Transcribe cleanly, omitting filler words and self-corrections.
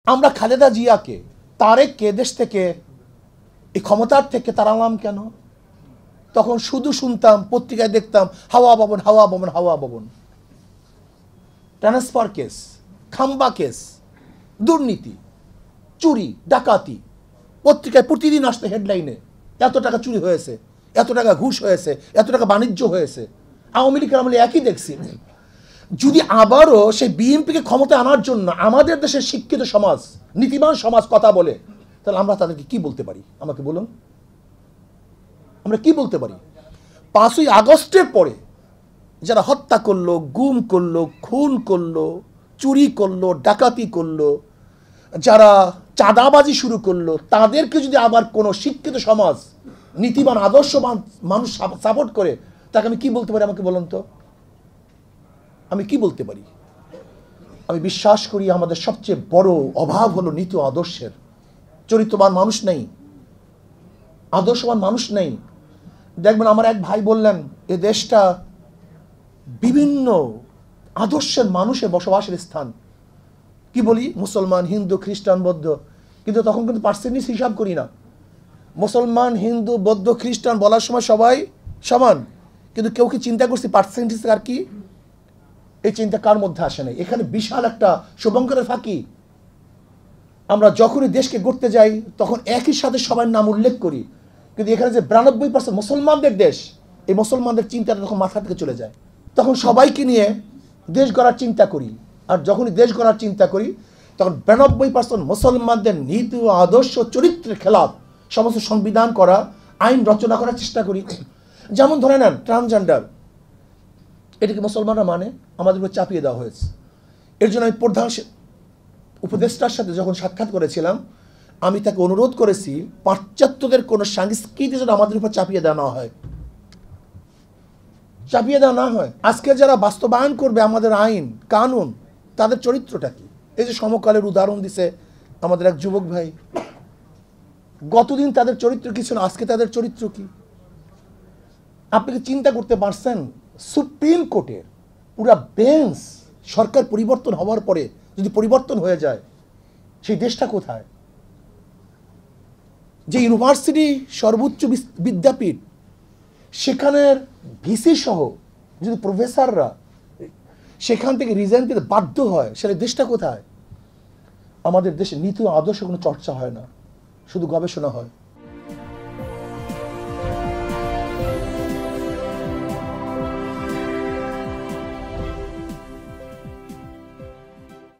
আমরা খালেদা জিয়াকে তারেককে দেশ থেকে এই ক্ষমতার থেকে তাড়ালাম কেন? তখন শুধু শুনতাম, পত্রিকায় দেখতাম হাওয়া ভবন, হাওয়া ভবন, হাওয়া ভবন, ট্রান্সফার কেস, খাম্বা কেস, দুর্নীতি, চুরি, ডাকাতি। পত্রিকায় প্রতিদিন আসতে হেডলাইনে এত টাকা চুরি হয়েছে, এত টাকা ঘুষ হয়েছে, এত টাকা বাণিজ্য হয়েছে। আওয়ামী লীগের আমলে একই দেখছি। যদি আবারও সেই বিএনপিকে ক্ষমতায় আনার জন্য আমাদের দেশের শিক্ষিত সমাজ, নীতিবান সমাজ কথা বলে, তাহলে আমরা তাদেরকে কি বলতে পারি? আমাকে বলুন, আমরা কি বলতে পারি? 5ই আগস্টের পরে যারা হত্যা করলো, গুম করলো, খুন করলো, চুরি করলো, ডাকাতি করলো, যারা চাঁদাবাজি শুরু করলো, তাদেরকে যদি আবার কোনো শিক্ষিত সমাজ, নীতিবান আদর্শবান মানুষ সাপোর্ট করে, তাকে আমি কি বলতে পারি? আমাকে বলুন তো, আমি কি বলতে পারি? আমি বিশ্বাস করি আমাদের সবচেয়ে বড় অভাব হলো নীতি আদর্শের। চরিত্রবান মানুষ নেই, আদর্শবান মানুষ নেই। দেখবেন আমার এক ভাই বললেন, এ দেশটা বিভিন্ন আদর্শের মানুষের বসবাসের স্থান। কি বলি? মুসলমান, হিন্দু, খ্রিস্টান, বৌদ্ধ, কিন্তু তখন কিন্তু পার্সেন্টেজ হিসাব করি না। মুসলমান, হিন্দু, বৌদ্ধ, খ্রিস্টান বলার সময় সবাই সমান, কিন্তু কেউ কি চিন্তা করছি পার্সেন্টেজ আর কি? এই চিন্তা কার মধ্যে আসে নাই? এখানে বিশাল একটা শুভঙ্করের ফাঁকি। আমরা যখনই দেশকে গড়তে যাই তখন একই সাথে সবার নাম উল্লেখ করি, কিন্তু এখানে যে 92% মুসলমানদের দেশ, এই মুসলমানদের চিন্তাটা তখন মাথা থেকে চলে যায়। তখন সবাইকে নিয়ে দেশ গড়ার চিন্তা করি, আর যখনই দেশ গড়ার চিন্তা করি তখন 92% মুসলমানদের নীতি ও আদর্শ চরিত্রের খেলাফ সমস্ত সংবিধান করা, আইন রচনা করার চেষ্টা করি। যেমন ধরে নেন ট্রান্সজেন্ডার, এটাকে মুসলমানরা মানে, আমাদের উপর চাপিয়ে দেওয়া হয়েছে। এর জন্য আমি প্রধান উপদেষ্টার সাথে যখন সাক্ষাৎ করেছিলাম, আমি তাকে অনুরোধ করেছি পাশ্চাত্যদের কোনো সংস্কৃতি যেন আমাদের উপর চাপিয়ে দেওয়া না হয়, চাপিয়ে দেওয়া না হয়। আজকে যারা বাস্তবায়ন করবে আমাদের আইন কানুন, তাদের চরিত্রটা কি? এই যে সমকালের উদাহরণ দিছে আমাদের এক যুবক ভাই, গতদিন তাদের চরিত্র কি ছিল, আজকে তাদের চরিত্র কি? আপনি কি চিন্তা করতে পারছেন সুপ্রিম কোর্টের পুরা বেঞ্চ সরকার পরিবর্তন হওয়ার পরে যদি পরিবর্তন হয়ে যায়, সেই দেশটা কোথায়? যে ইউনিভার্সিটি সর্বোচ্চ বিদ্যাপীঠ, সেখানের ভিসি সহ যদি প্রফেসররা সেখান থেকে রিজাইন দিতে বাধ্য হয়, সেটা দেশটা কোথায়? আমাদের দেশে নীতি ও আদর্শ কোনো চর্চা হয় না, শুধু গবেষণা হয়।